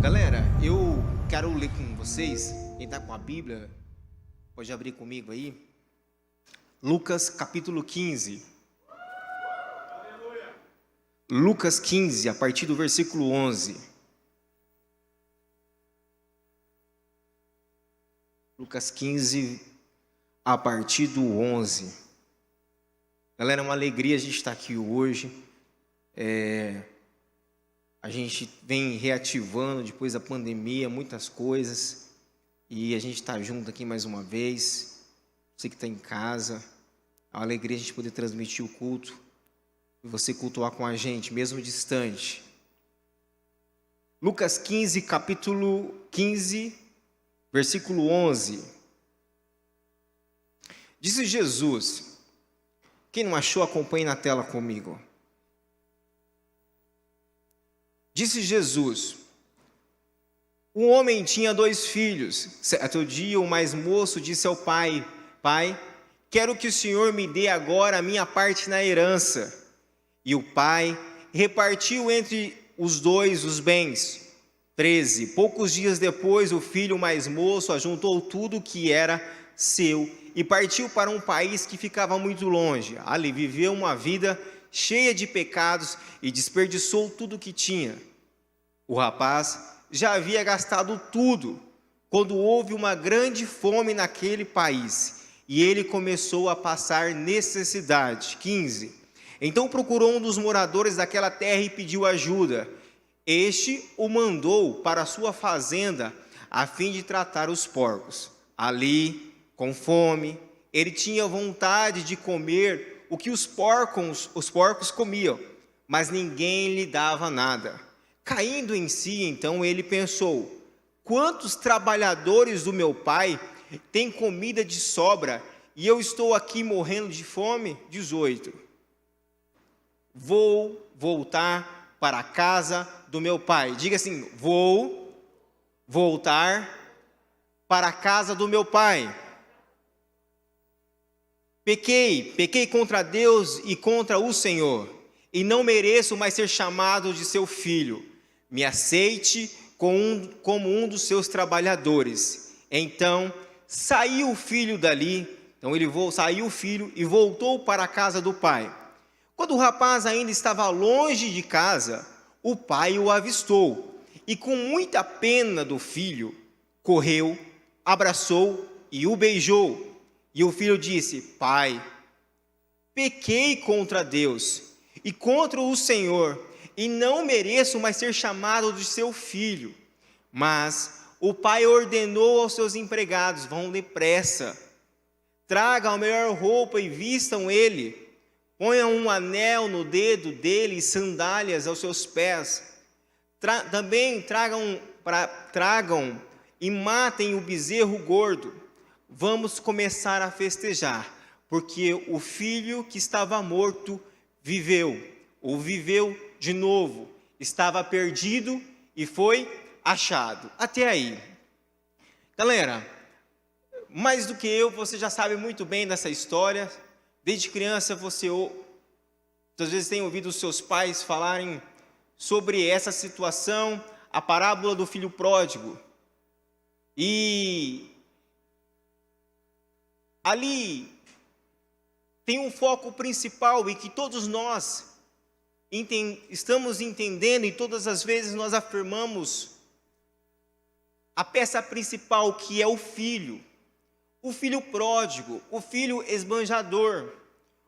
Galera, eu quero ler com vocês. Quem está com a Bíblia, pode abrir comigo aí. Lucas capítulo 15. Lucas 15, a partir do versículo 11. Lucas 15, a partir do 11. Galera, é uma alegria a gente estar aqui hoje. A gente vem reativando depois da pandemia muitas coisas e a gente está junto aqui mais uma vez. Você que está em casa, é uma alegria a gente poder transmitir o culto e você cultuar com a gente, mesmo distante. Lucas 15, capítulo 15, versículo 11. Disse Jesus, quem não achou, acompanhe na tela comigo. Disse Jesus, um homem tinha 2 filhos. Certo dia, o mais moço disse ao pai, pai, quero que o Senhor me dê agora a minha parte na herança. E o pai repartiu entre os 2 os bens. 13. Poucos dias depois, o filho mais moço ajuntou tudo que era seu e partiu para um país que ficava muito longe. Ali viveu uma vida cheia de pecados e desperdiçou tudo que tinha. O rapaz já havia gastado tudo quando houve uma grande fome naquele país e ele começou a passar necessidade. 15. Então procurou um dos moradores daquela terra e pediu ajuda. Este o mandou para a sua fazenda a fim de tratar os porcos. Ali, com fome, ele tinha vontade de comer o que os porcos comiam, mas ninguém lhe dava nada. Caindo em si, então, ele pensou, quantos trabalhadores do meu pai têm comida de sobra e eu estou aqui morrendo de fome? 18. Vou voltar para a casa do meu pai. Diga assim, vou voltar para a casa do meu pai. Pequei contra Deus e contra o Senhor, e não mereço mais ser chamado de seu filho. Me aceite como um dos seus trabalhadores. Então, saiu o filho dali. Então, saiu o filho e voltou para a casa do pai. Quando o rapaz ainda estava longe de casa, o pai o avistou. E com muita pena do filho, correu, abraçou e o beijou. E o filho disse, pai, pequei contra Deus e contra o Senhor, e não mereço mais ser chamado de seu filho. Mas o pai ordenou aos seus empregados, vão depressa, tragam a melhor roupa e vistam ele, ponham um anel no dedo dele e sandálias aos seus pés. Também tragam e matem o bezerro gordo. Vamos começar a festejar, porque o filho que estava morto viveu, ou viveu de novo, estava perdido e foi achado. Até aí. Galera, mais do que eu, você já sabe muito bem dessa história. Desde criança você muitas vezes tem ouvido os seus pais falarem sobre essa situação, a parábola do filho pródigo. E ali tem um foco principal e que todos nós estamos entendendo, e todas as vezes nós afirmamos a peça principal, que é o filho pródigo, o filho esbanjador,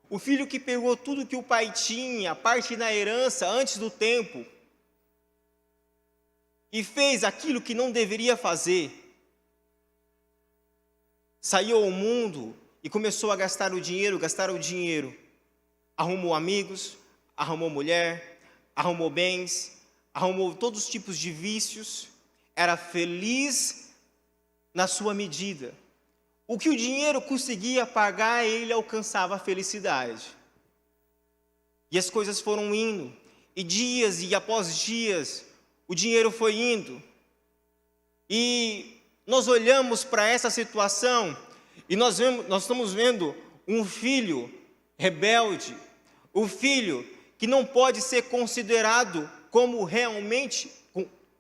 o filho que pegou tudo que o pai tinha, a parte da herança antes do tempo, e fez aquilo que não deveria fazer. Saiu ao mundo e começou a gastar o dinheiro, arrumou amigos, arrumou mulher, arrumou bens, arrumou todos os tipos de vícios, era feliz na sua medida. O que o dinheiro conseguia pagar, ele alcançava a felicidade. E as coisas foram indo, e dias e após dias, o dinheiro foi indo. E nós olhamos para essa situação e nós estamos vendo um filho rebelde, um filho que não pode ser considerado como realmente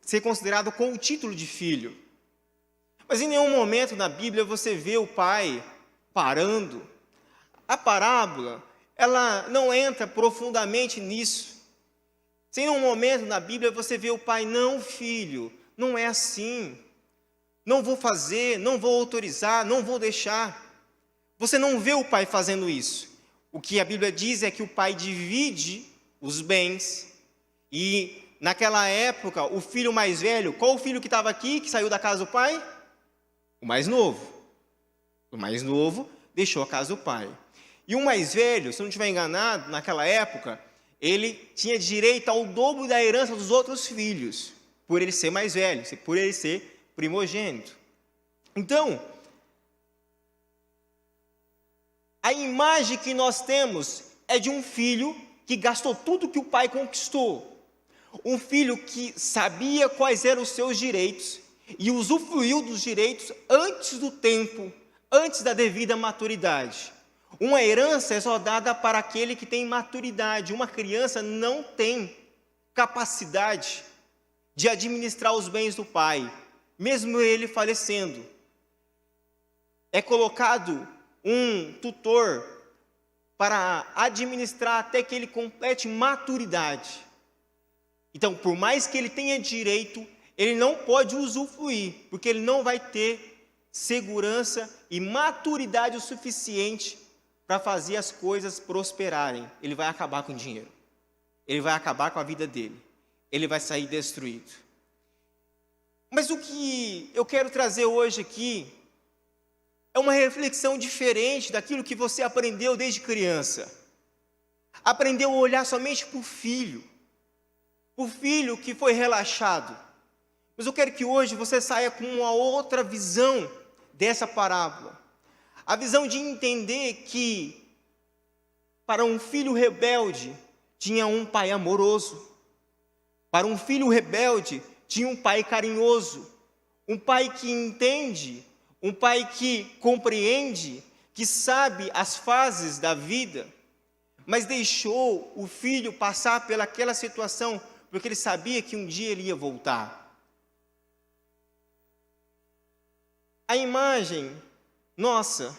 ser considerado com o título de filho. Mas em nenhum momento na Bíblia você vê o pai parando. A parábola, ela não entra profundamente nisso. Se em um momento na Bíblia você vê o pai, não, filho, não é assim. Não vou fazer, não vou autorizar, não vou deixar. Você não vê o pai fazendo isso. O que a Bíblia diz é que o pai divide os bens. E naquela época, o filho mais velho, qual o filho que estava aqui, que saiu da casa do pai? O mais novo. O mais novo deixou a casa do pai. E o mais velho, se eu não estiver enganado, naquela época, ele tinha direito ao dobro da herança dos outros filhos, por ele ser mais velho, por ele ser primogênito. Então, a imagem que nós temos é de um filho que gastou tudo que o pai conquistou. Um filho que sabia quais eram os seus direitos e usufruiu dos direitos antes do tempo, antes da devida maturidade. Uma herança é só dada para aquele que tem maturidade. Uma criança não tem capacidade de administrar os bens do pai, mesmo ele falecendo. É colocado um tutor para administrar até que ele complete maturidade. Então, por mais que ele tenha direito, ele não pode usufruir, porque ele não vai ter segurança e maturidade o suficiente para fazer as coisas prosperarem. Ele vai acabar com o dinheiro. Ele vai acabar com a vida dele. Ele vai sair destruído. Mas o que eu quero trazer hoje aqui é uma reflexão diferente daquilo que você aprendeu desde criança. Aprendeu a olhar somente para o filho que foi relaxado. Mas eu quero que hoje você saia com uma outra visão dessa parábola. A visão de entender que para um filho rebelde tinha um pai amoroso. Para um filho rebelde tinha um pai carinhoso. Um pai que entende, um pai que compreende, que sabe as fases da vida, mas deixou o filho passar pelaquela situação porque ele sabia que um dia ele ia voltar. A imagem nossa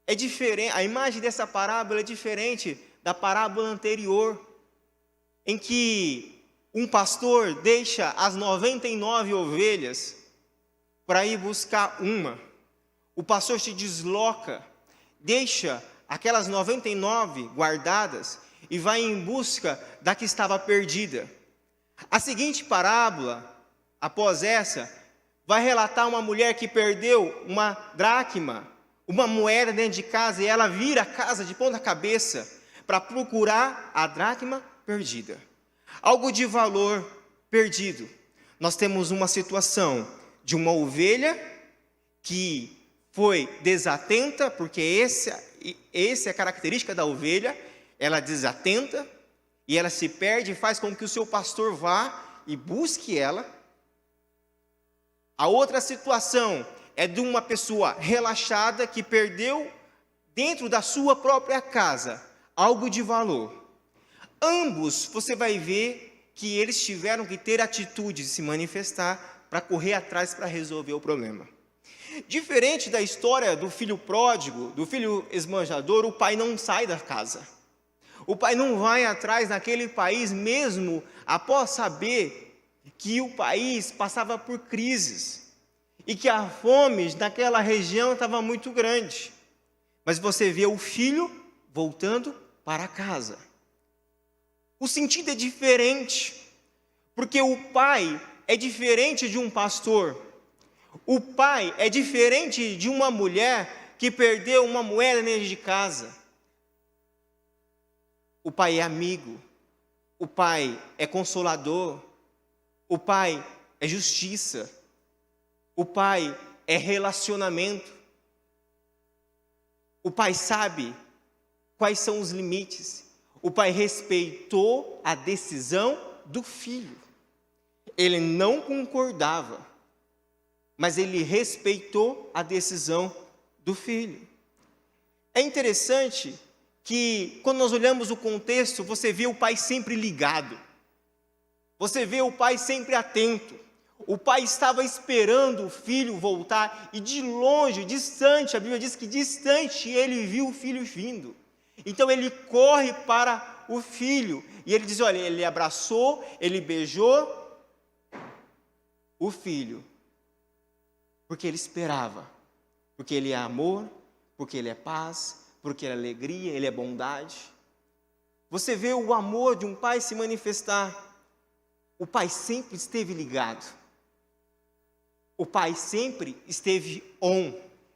é diferente, a imagem dessa parábola é diferente da parábola anterior, em que um pastor deixa as 99 ovelhas para ir buscar uma. O pastor se desloca, deixa aquelas 99 guardadas e vai em busca da que estava perdida. A seguinte parábola, após essa, vai relatar uma mulher que perdeu uma dracma, uma moeda dentro de casa, e ela vira a casa de ponta cabeça para procurar a dracma perdida. Algo de valor perdido. Nós temos uma situação de uma ovelha que foi desatenta, porque essa é a característica da ovelha, ela desatenta e ela se perde e faz com que o seu pastor vá e busque ela. A outra situação é de uma pessoa relaxada que perdeu dentro da sua própria casa algo de valor. Ambos, você vai ver que eles tiveram que ter atitude de se manifestar para correr atrás para resolver o problema. Diferente da história do filho pródigo, do filho esbanjador, o pai não sai da casa. O pai não vai atrás naquele país mesmo após saber que o país passava por crises e que a fome naquela região estava muito grande. Mas você vê o filho voltando para casa. O sentido é diferente, porque o pai é diferente de um pastor. O pai é diferente de uma mulher que perdeu uma moeda dentro de casa. O pai é amigo, o pai é consolador, o pai é justiça, o pai é relacionamento. O pai sabe quais são os limites. O pai respeitou a decisão do filho. Ele não concordava, mas ele respeitou a decisão do filho. É interessante que, quando nós olhamos o contexto, você vê o pai sempre ligado. Você vê o pai sempre atento. O pai estava esperando o filho voltar e de longe, distante, a Bíblia diz que distante, ele viu o filho vindo. Então ele corre para o filho e ele diz, olha, ele abraçou, ele beijou o filho, porque ele esperava, porque ele é amor, porque ele é paz, porque ele é alegria, ele é bondade. Você vê o amor de um pai se manifestar. O pai sempre esteve ligado. O pai sempre esteve on.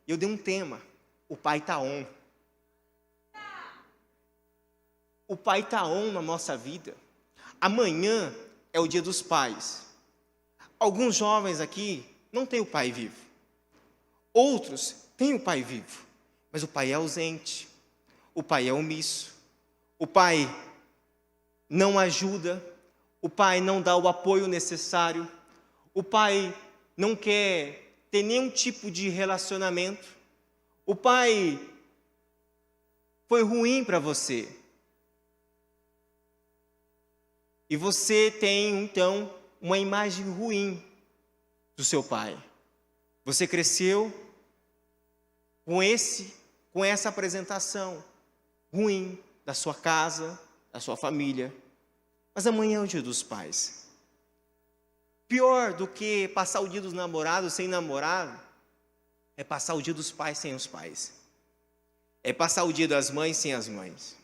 Eu dei um tema. O pai está on. O pai está on na nossa vida. Amanhã é o dia dos pais. Alguns jovens aqui não têm o pai vivo. Outros têm o pai vivo. Mas o pai é ausente. O pai é omisso. O pai não ajuda. O pai não dá o apoio necessário. O pai não quer ter nenhum tipo de relacionamento. O pai foi ruim para você. E você tem, então, uma imagem ruim do seu pai. Você cresceu com essa apresentação ruim da sua casa, da sua família. Mas amanhã é o dia dos pais. Pior do que passar o dia dos namorados sem namorado, é passar o dia dos pais sem os pais. É passar o dia das mães sem as mães.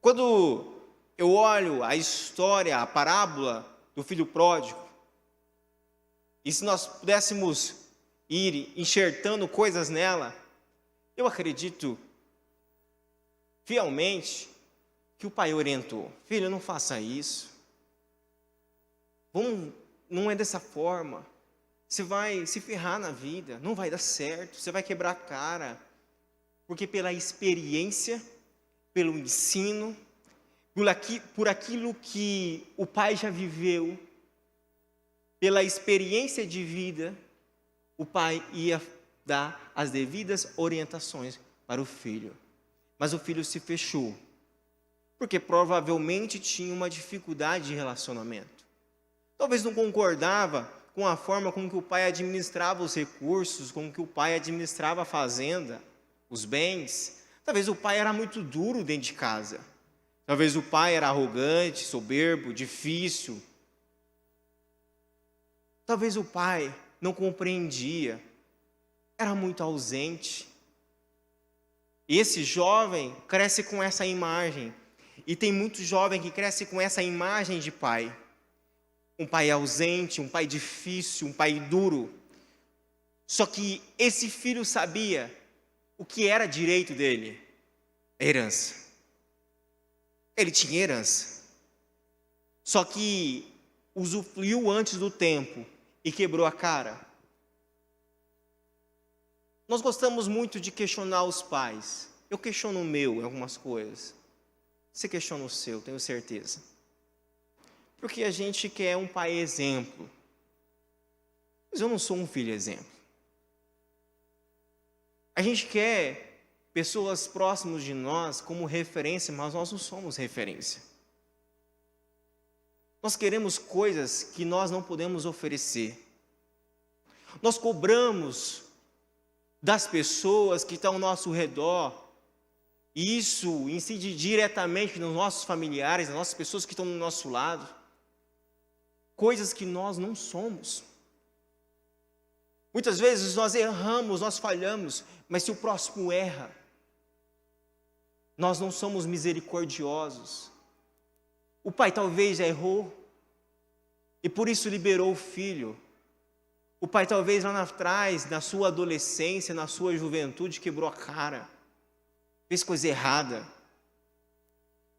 Quando eu olho a história, a parábola do filho pródigo, e se nós pudéssemos ir enxertando coisas nela, eu acredito fielmente que o pai orientou. Filho, não faça isso. Não é dessa forma. Você vai se ferrar na vida, não vai dar certo, você vai quebrar a cara. Porque pela experiência, pelo ensino, por aquilo que o pai já viveu, pela experiência de vida, o pai ia dar as devidas orientações para o filho. Mas o filho se fechou, porque provavelmente tinha uma dificuldade de relacionamento. Talvez não concordava com a forma como que o pai administrava os recursos, como que o pai administrava a fazenda, os bens. Talvez o pai era muito duro dentro de casa. Talvez o pai era arrogante, soberbo, difícil. Talvez o pai não compreendia, era muito ausente. E esse jovem cresce com essa imagem. E tem muito jovem que cresce com essa imagem de pai. Um pai ausente, um pai difícil, um pai duro. Só que esse filho sabia o que era direito dele. A herança. Ele tinha herança. Só que usufruiu antes do tempo e quebrou a cara. Nós gostamos muito de questionar os pais. Eu questiono o meu em algumas coisas. Você questiona o seu, tenho certeza. Porque a gente quer um pai exemplo. Mas eu não sou um filho exemplo. A gente quer pessoas próximas de nós como referência, mas nós não somos referência. Nós queremos coisas que nós não podemos oferecer. Nós cobramos das pessoas que estão ao nosso redor, e isso incide diretamente nos nossos familiares, nas nossas pessoas que estão do nosso lado, coisas que nós não somos. Muitas vezes nós erramos, nós falhamos, mas se o próximo erra, nós não somos misericordiosos. O pai talvez já errou, e por isso liberou o filho. O pai talvez lá atrás, na sua adolescência, na sua juventude, quebrou a cara, fez coisa errada.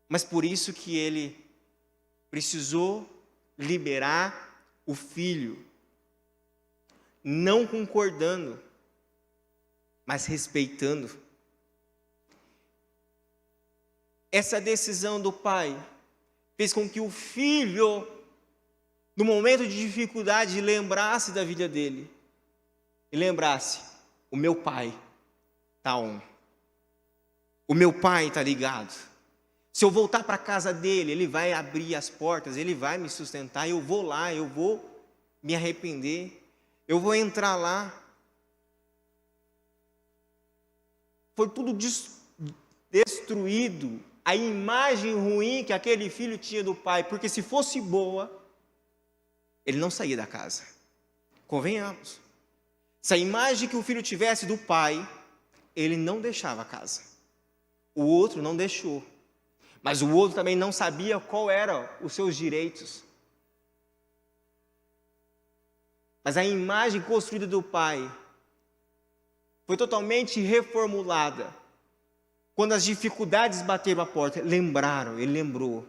Mas por isso que ele precisou liberar o filho, não concordando, mas respeitando. Essa decisão do pai fez com que o filho, no momento de dificuldade, lembrasse da vida dele. E lembrasse, o meu pai está on. O meu pai está ligado. Se eu voltar para a casa dele, ele vai abrir as portas, ele vai me sustentar, eu vou lá, eu vou me arrepender, eu vou entrar lá. Foi tudo destruído, a imagem ruim que aquele filho tinha do pai, porque se fosse boa, ele não saía da casa. Convenhamos. Se a imagem que o filho tivesse do pai, ele não deixava a casa. O outro não deixou. Mas o outro também não sabia qual eram os seus direitos. Mas a imagem construída do pai foi totalmente reformulada. Quando as dificuldades bateram a porta, ele lembrou.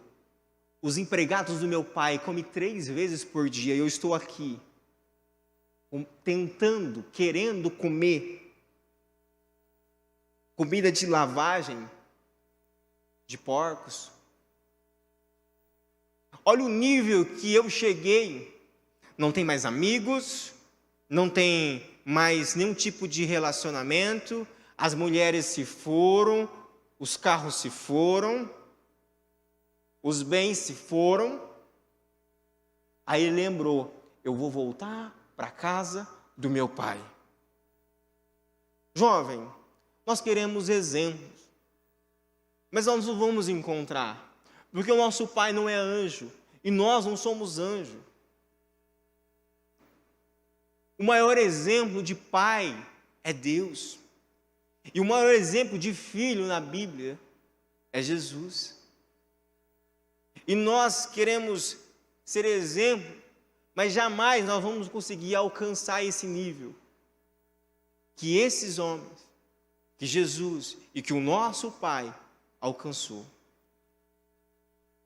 Os empregados do meu pai comem 3 vezes por dia e eu estou aqui, tentando, querendo comer comida de lavagem de porcos. Olha o nível que eu cheguei. Não tem mais amigos, não tem mais nenhum tipo de relacionamento, as mulheres se foram, os carros se foram, os bens se foram. Aí ele lembrou, eu vou voltar para a casa do meu pai. Jovem, nós queremos exemplos, mas nós não vamos encontrar, porque o nosso pai não é anjo, e nós não somos anjo. O maior exemplo de pai é Deus. E o maior exemplo de filho na Bíblia é Jesus. E nós queremos ser exemplo, mas jamais nós vamos conseguir alcançar esse nível que esses homens, que Jesus e que o nosso Pai alcançou.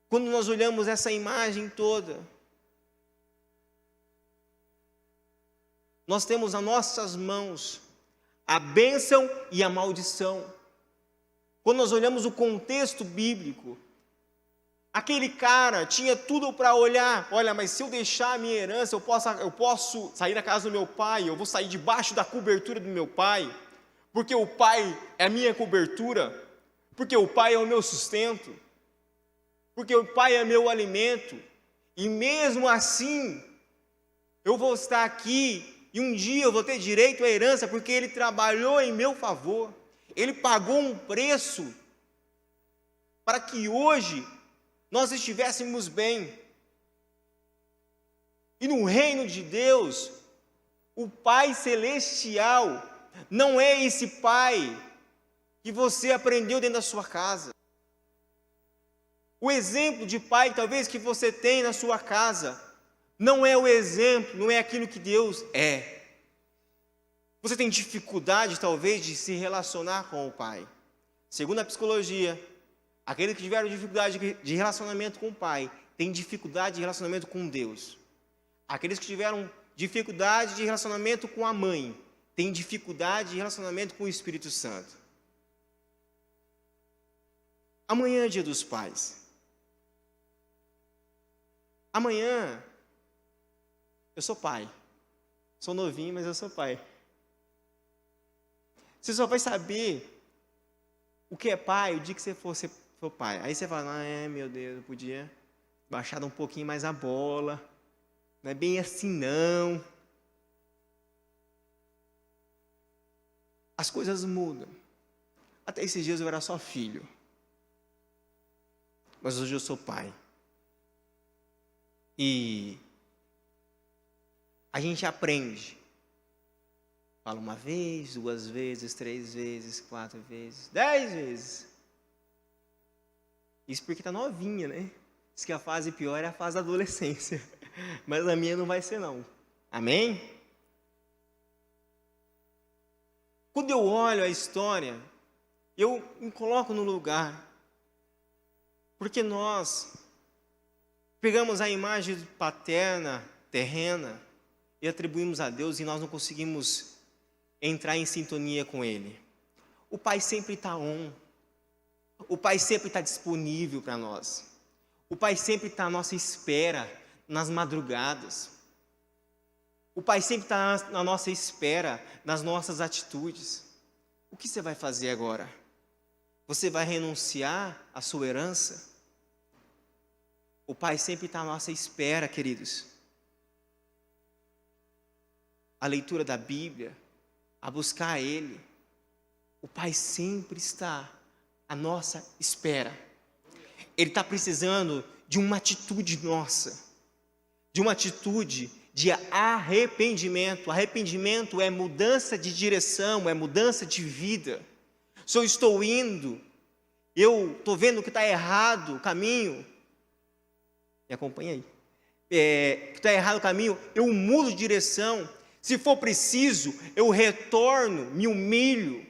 Quando nós olhamos essa imagem toda, nós temos nas nossas mãos a bênção e a maldição. Quando nós olhamos o contexto bíblico, aquele cara tinha tudo para olhar, olha, mas se eu deixar a minha herança, eu posso sair da casa do meu pai, eu vou sair debaixo da cobertura do meu pai, porque o pai é a minha cobertura, porque o pai é o meu sustento, porque o pai é meu alimento, e mesmo assim, eu vou estar aqui, e um dia eu vou ter direito à herança, porque ele trabalhou em meu favor, ele pagou um preço, para que hoje nós estivéssemos bem. E no reino de Deus, o Pai Celestial não é esse Pai que você aprendeu dentro da sua casa. O exemplo de pai, talvez, que você tem na sua casa, não é o exemplo, não é aquilo que Deus é. Você tem dificuldade, talvez, de se relacionar com o Pai. Segundo a psicologia, aqueles que tiveram dificuldade de relacionamento com o Pai, têm dificuldade de relacionamento com Deus. Aqueles que tiveram dificuldade de relacionamento com a mãe, têm dificuldade de relacionamento com o Espírito Santo. Amanhã é dia dos pais. Amanhã, eu sou pai. Sou novinho, mas eu sou pai. Você só vai saber o que é pai o dia que você for pai. Aí você fala, meu Deus, eu podia baixar um pouquinho mais a bola. Não é bem assim, não. As coisas mudam. Até esses dias eu era só filho. Mas hoje eu sou pai. E a gente aprende. Fala 1 vez, 2 vezes, 3 vezes, 4 vezes, 10 vezes. Isso porque está novinha, né? Diz que a fase pior é a fase da adolescência. Mas a minha não vai ser, não. Amém? Quando eu olho a história, eu me coloco no lugar. Porque nós pegamos a imagem paterna, terrena, e atribuímos a Deus e nós não conseguimos entrar em sintonia com Ele. O Pai sempre está on. O Pai sempre está disponível para nós. O Pai sempre está à nossa espera nas madrugadas. O Pai sempre está na nossa espera nas nossas atitudes. O que você vai fazer agora? Você vai renunciar à sua herança? O Pai sempre está à nossa espera, queridos. A leitura da Bíblia, a buscar Ele. O Pai sempre está à nossa espera. Ele está precisando de uma atitude nossa, de uma atitude de arrependimento. Arrependimento é mudança de direção, é mudança de vida. Se eu estou indo, eu estou vendo que está errado o caminho, me acompanha aí, que está errado o caminho, eu mudo de direção. Se for preciso, eu retorno, me humilho,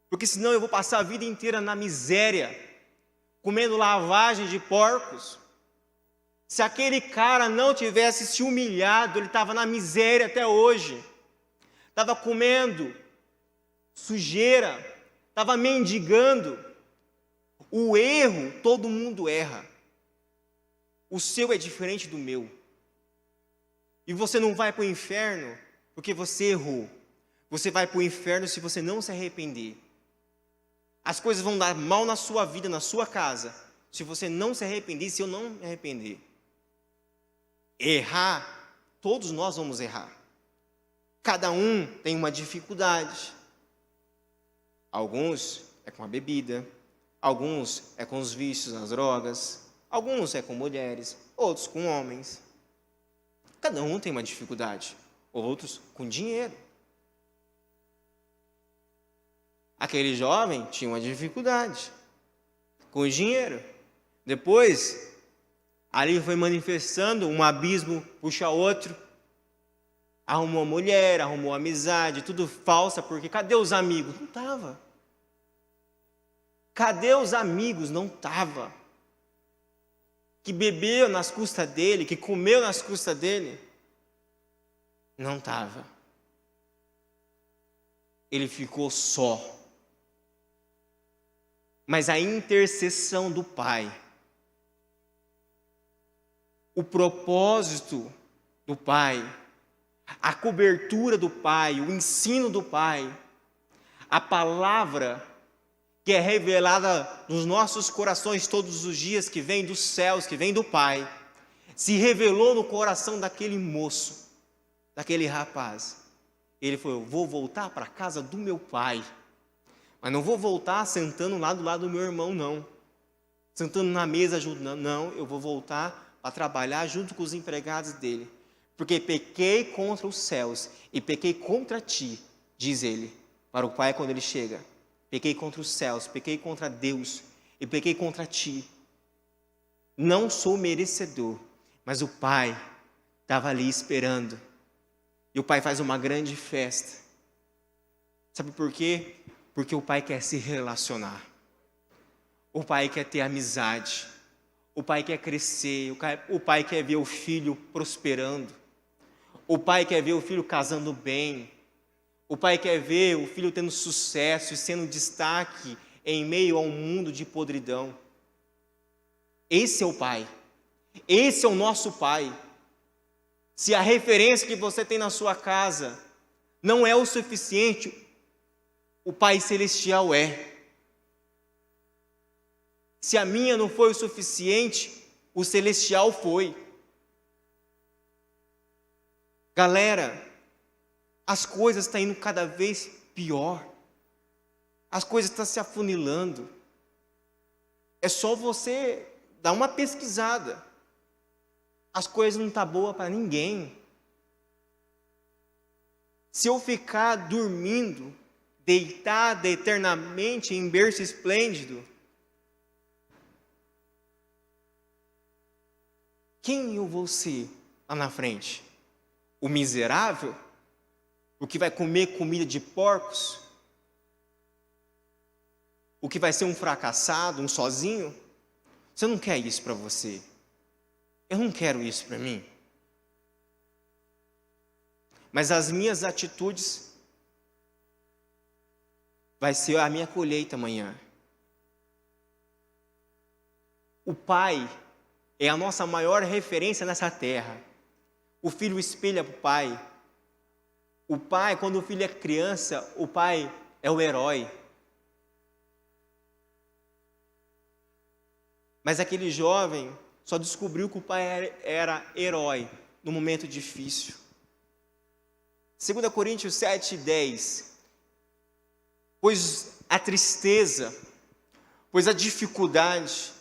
porque senão eu vou passar a vida inteira na miséria, comendo lavagem de porcos. Se aquele cara não tivesse se humilhado, ele estava na miséria até hoje, estava comendo sujeira, estava mendigando. O erro, todo mundo erra. O seu é diferente do meu. E você não vai para o inferno porque você errou. Você vai para o inferno se você não se arrepender. As coisas vão dar mal na sua vida, na sua casa, se você não se arrepender, se eu não me arrepender. Errar, todos nós vamos errar. Cada um tem uma dificuldade. Alguns é com a bebida, alguns é com os vícios, as drogas, alguns é com mulheres, outros com homens. Cada um tem uma dificuldade, outros com dinheiro. Aquele jovem tinha uma dificuldade com o dinheiro. Depois, ali foi manifestando, um abismo puxa outro. Arrumou mulher, arrumou amizade, tudo falsa, porque cadê os amigos? Não estava. Cadê os amigos? Não estava. Que bebeu nas custas dele, que comeu nas custas dele? Não estava. Ele ficou só. Mas a intercessão do Pai, o propósito do Pai, a cobertura do Pai, o ensino do Pai, a palavra que é revelada nos nossos corações todos os dias, que vem dos céus, que vem do Pai, se revelou no coração daquele moço, daquele rapaz. Ele falou: eu vou voltar para a casa do meu pai, mas não vou voltar sentando lá do lado do meu irmão, não. Sentando na mesa ajudando, não. Eu vou voltar para trabalhar junto com os empregados dele. Porque pequei contra os céus e pequei contra ti, diz ele, para o pai quando ele chega. Pequei contra os céus, pequei contra Deus e pequei contra ti. Não sou merecedor, mas o pai estava ali esperando. E o pai faz uma grande festa. Sabe por quê? Porque o pai quer se relacionar. O pai quer ter amizade. O pai quer crescer. O pai quer ver o filho prosperando. O pai quer ver o filho casando bem. O pai quer ver o filho tendo sucesso e sendo destaque em meio a um mundo de podridão. Esse é o pai. Esse é o nosso pai. Se a referência que você tem na sua casa não é o suficiente, o Pai Celestial é. Se a minha não foi o suficiente, o Celestial foi. Galera, as coisas estão indo cada vez pior. As coisas estão se afunilando. É só você dar uma pesquisada. As coisas não estão boas para ninguém. Se eu ficar dormindo, deitado eternamente em berço esplêndido, quem eu vou ser lá na frente? O miserável? O que vai comer comida de porcos? O que vai ser um fracassado, um sozinho? Você não quer isso para você. Eu não quero isso para mim. Mas as minhas atitudes vai ser a minha colheita amanhã. O pai é a nossa maior referência nessa terra. O filho espelha para o pai. O pai, quando o filho é criança, o pai é o herói. Mas aquele jovem só descobriu que o pai era herói no momento difícil. 2 Coríntios 7:10. Pois a tristeza, pois a dificuldade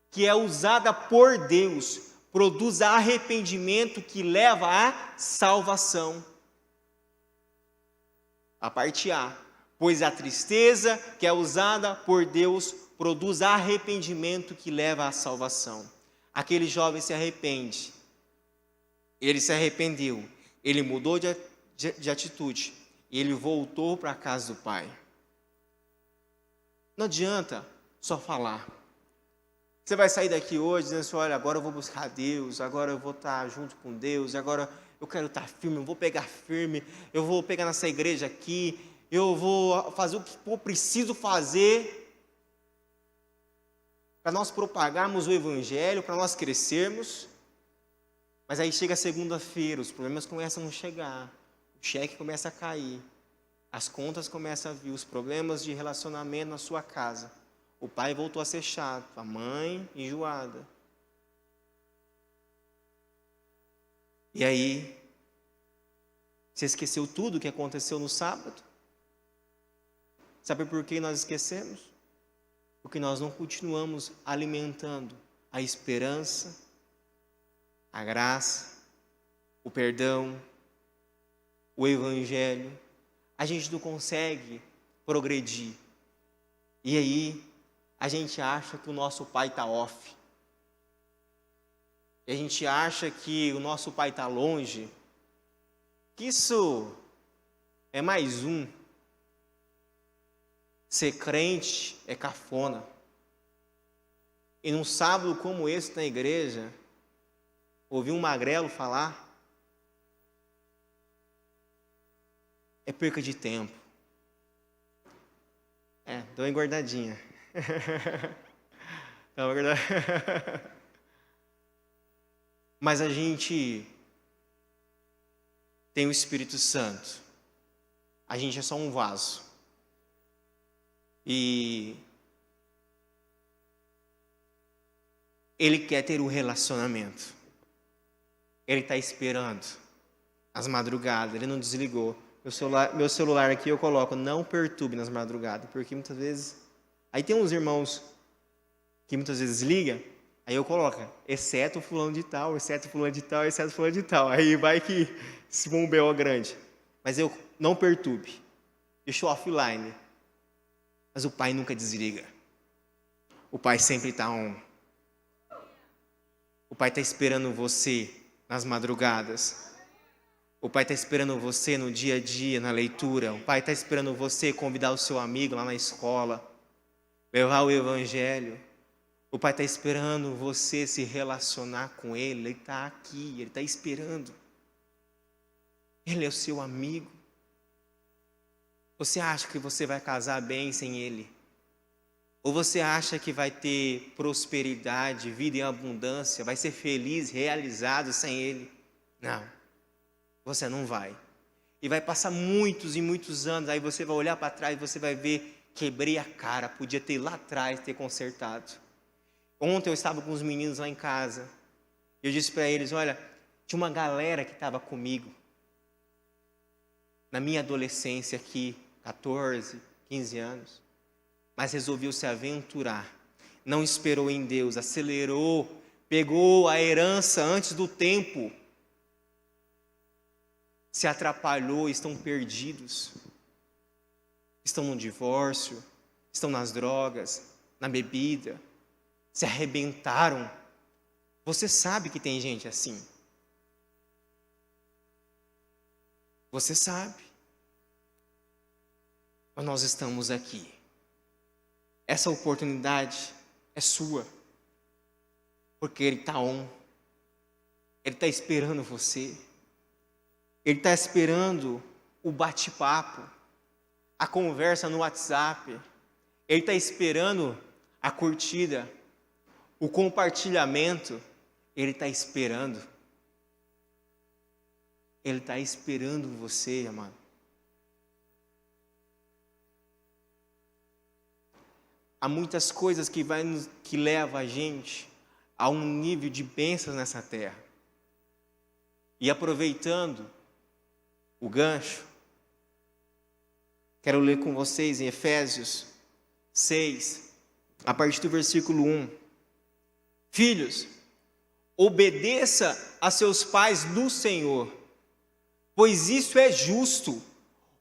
que é usada por Deus produz arrependimento que leva à salvação. A parte A. Pois a tristeza que é usada por Deus produz arrependimento que leva à salvação. Aquele jovem se arrepende. Ele se arrependeu. Ele mudou de atitude. E ele voltou para a casa do pai. Não adianta só falar. Você vai sair daqui hoje dizendo assim, olha, agora eu vou buscar Deus, agora eu vou estar junto com Deus, agora eu quero estar firme, eu vou pegar firme, eu vou pegar nessa igreja aqui, eu vou fazer o que eu preciso fazer para nós propagarmos o Evangelho, para nós crescermos. Mas aí chega a segunda-feira, os problemas começam a chegar, o cheque começa a cair, as contas começam a vir, os problemas de relacionamento na sua casa. O pai voltou a ser chato, a mãe enjoada. E aí, você esqueceu tudo o que aconteceu no sábado? Sabe por que nós esquecemos? Porque nós não continuamos alimentando a esperança, a graça, o perdão, o Evangelho. A gente não consegue progredir. E aí, a gente acha que o nosso pai está off. E a gente acha que o nosso pai está longe. Que isso é mais um. Ser crente é cafona. E num sábado como esse na igreja, ouvir um magrelo falar é perca de tempo. Deu uma engordadinha. Mas a gente tem o Espírito Santo. A gente é só um vaso. E Ele quer ter um relacionamento. Ele está esperando as madrugadas. Ele não desligou. Meu celular aqui eu coloco, não perturbe nas madrugadas. Porque muitas vezes... Aí tem uns irmãos que muitas vezes ligam. Aí eu coloco, exceto fulano de tal, exceto fulano de tal, exceto fulano de tal. Aí vai que se for um BO grande. Mas eu não perturbe. Deixo offline. Mas o pai nunca desliga. O pai sempre está on. O pai está esperando você nas madrugadas. O pai está esperando você no dia a dia, na leitura. O pai está esperando você convidar o seu amigo lá na escola. Levar o Evangelho. O pai está esperando você se relacionar com Ele. Ele está aqui, Ele está esperando. Ele é o seu amigo. Você acha que você vai casar bem sem Ele? Ou você acha que vai ter prosperidade, vida em abundância, vai ser feliz, realizado sem Ele? Não, você não vai. E vai passar muitos e muitos anos, aí você vai olhar para trás e você vai ver, quebrei a cara, podia ter lá atrás, ter consertado. Ontem eu estava com os meninos lá em casa, e eu disse para eles, olha, tinha uma galera que estava comigo, na minha adolescência aqui, 14, 15 anos, mas resolveu se aventurar, não esperou em Deus, acelerou, pegou a herança antes do tempo, se atrapalhou, estão perdidos, estão no divórcio, estão nas drogas, na bebida, se arrebentaram. Você sabe que tem gente assim. Você sabe. Mas nós estamos aqui. Essa oportunidade é sua. Porque Ele está on. Ele está esperando você. Ele está esperando o bate-papo, a conversa no WhatsApp. Ele está esperando a curtida, o compartilhamento. Ele está esperando. Ele está esperando você, amado. há muitas coisas que levam a gente a um nível de bênçãos nessa terra. E aproveitando o gancho, quero ler com vocês em Efésios 6, a partir do versículo 1. Filhos, obedeça a seus pais no Senhor, pois isso é justo.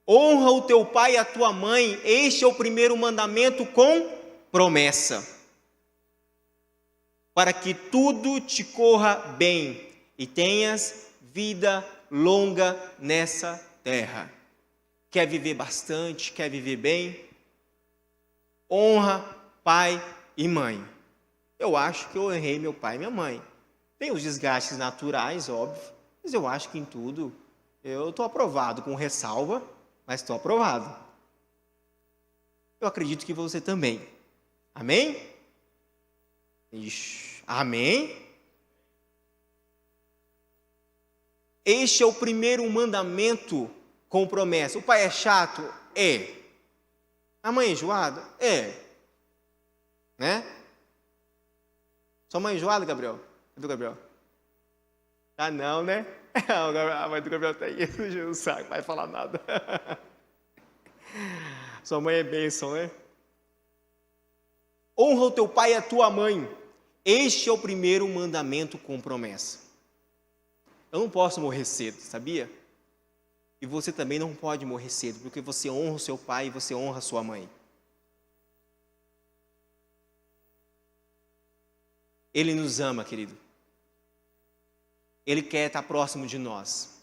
Honra o teu pai e a tua mãe, este é o primeiro mandamento com promessa, para que tudo te corra bem e tenhas vida longa nessa terra. Quer viver bastante, quer viver bem? Honra pai e mãe. Eu acho que eu honrei meu pai e minha mãe. Tem os desgastes naturais, óbvio, mas eu acho que em tudo eu estou aprovado, com ressalva, mas estou aprovado. Eu acredito que você também. Amém? Ixi, amém? Este é o primeiro mandamento com promessa. O pai é chato? É. A mãe é enjoada? É. Né? Sua mãe é enjoada, Gabriel? Cadê o Gabriel? Ah, não, né? A mãe do Gabriel está aí, não sabe, não vai falar nada. Sua mãe é bênção, né? Honra o teu pai e a tua mãe. Este é o primeiro mandamento com promessa. Eu não posso morrer cedo, sabia? E você também não pode morrer cedo, porque você honra o seu pai e você honra a sua mãe. Ele nos ama, querido. Ele quer estar próximo de nós.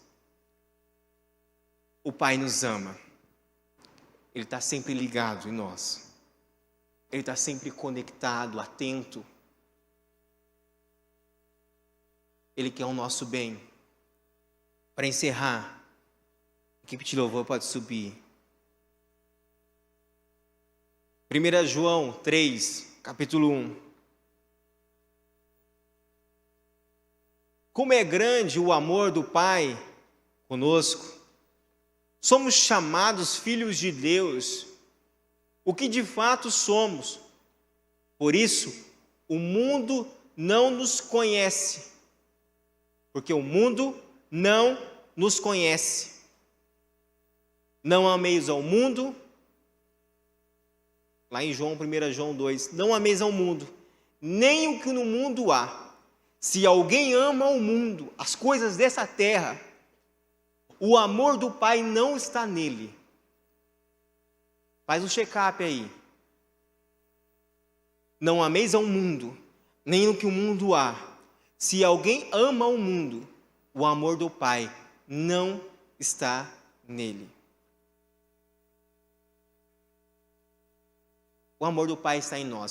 O pai nos ama. Ele está sempre ligado em nós. Ele está sempre conectado, atento. Ele quer o nosso bem. Para encerrar, a equipe de louvor pode subir. 1 João 3, capítulo 1. Como é grande o amor do Pai conosco. Somos chamados filhos de Deus, o que de fato somos. Por isso, o mundo não nos conhece, porque o mundo não nos conhece. Não ameis ao mundo, lá em 1 João 2, não ameis ao mundo, nem o que no mundo há. Se alguém ama o mundo, as coisas dessa terra, o amor do Pai não está nele. Faz um check-up aí. Não ameis ao mundo, nem o que o mundo há. Se alguém ama o mundo, o amor do Pai não está nele. O amor do Pai está em nós.